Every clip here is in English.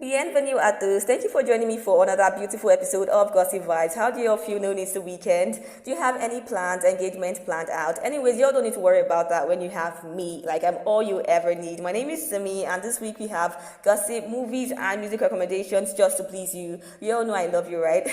Bienvenue à tous. Thank you for joining me for another beautiful episode of Gossip Vibes. How do you all feel knowing it's the weekend? Do you have any plans, engagements planned out? Anyways, you all don't need to worry about that when you have me. Like, I'm all you ever need. My name is Simi, and this week we have gossip, movies, and music recommendations just to please you. You all know I love you, right?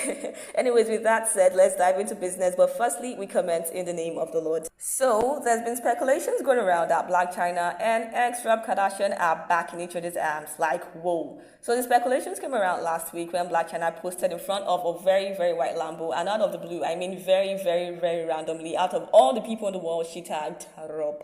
Anyways, with that said, let's dive into business. But firstly, we comment in the name of the Lord. So, there's been speculations going around that Blac Chyna and ex-Rob Kardashian are back in each other's arms. Like, whoa. So the speculations came around last week when Blac Chyna posted in front of a very, very white Lambo, and out of the blue, I mean very, very, very randomly, out of all the people in the world, she tagged Rob.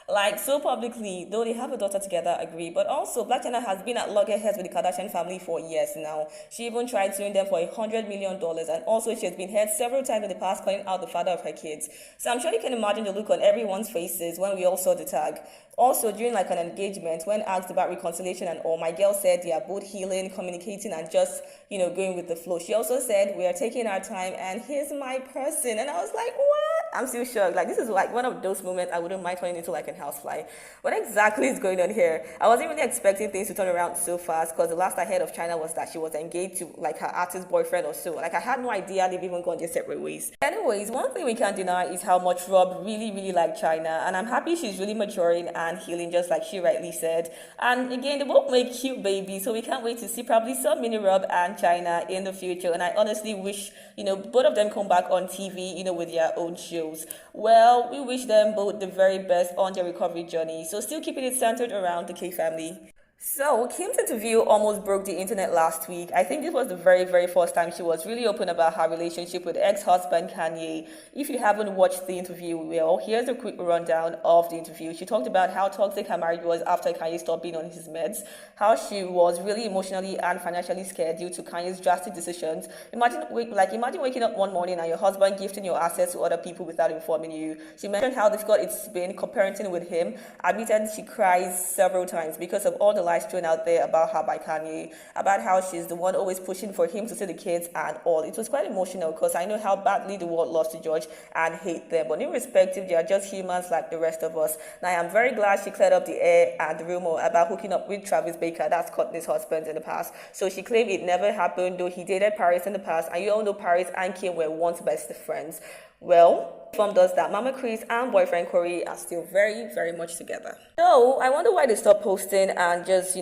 Like, so publicly, though they have a daughter together, I agree, but also Blac Chyna has been at loggerheads with the Kardashian family for years now. She even tried suing them for $100 million, and also she has been heard several times in the past calling out the father of her kids. So I'm sure you can imagine the look on everyone's faces when we all saw the tag. Also, during like an engagement, when asked about reconciliation and all, my girl said they are both healing, communicating, and just, going with the flow. She also said, we are taking our time, and here's my person. And I was like, what? I'm still shocked. Like, this is like one of those moments I wouldn't mind turning into like a housefly. What exactly is going on here? I wasn't really expecting things to turn around so fast, because the last I heard of Chyna was that she was engaged to like her artist boyfriend or so. Like, I had no idea they've even gone their separate ways. Anyways, one thing we can't deny is how much Rob really, really liked Chyna, and I'm happy she's really maturing and healing, just like she rightly said. And again, they both make cute babies, so we can't wait to see probably some mini Rob and Chyna in the future. And I honestly wish, both of them come back on TV, with their own shows. Well, we wish them both the very best on their recovery journey. So still keeping it centered around the K family. So, Kim's interview almost broke the internet last week. I think this was the very, very first time she was really open about her relationship with ex-husband Kanye. If you haven't watched the interview, well, here's a quick rundown of the interview. She talked about how toxic her marriage was after Kanye stopped being on his meds, how she was really emotionally and financially scared due to Kanye's drastic decisions. Imagine waking up one morning and your husband gifting your assets to other people without informing you. She mentioned how difficult it's been co-parenting with him, admitted she cries several times because of all the lies thrown out there about her by Kanye, about how she's the one always pushing for him to see the kids and all. It was quite emotional because I know how badly the world loves to judge and hate them, but irrespective, they are just humans like the rest of us. Now, I am very glad she cleared up the air and the rumor about hooking up with Travis Baker, that's Kourtney's husband, in the past. So she claimed it never happened, though he dated Paris in the past, and you all know Paris and Kim were once best friends. Well, From does that Mama Chris and boyfriend Corey are still very, very much together. So I wonder why they stopped posting and just,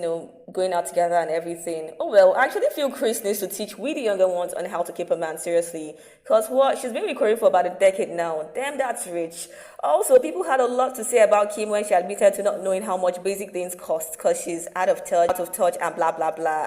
going out together and everything. Oh well, I actually feel Chris needs to teach we the younger ones on how to keep a man seriously. Because what? She's been with Corey for about a decade now. Damn, that's rich. Also, people had a lot to say about Kim when she admitted to not knowing how much basic things cost because she's out of touch and blah, blah, blah.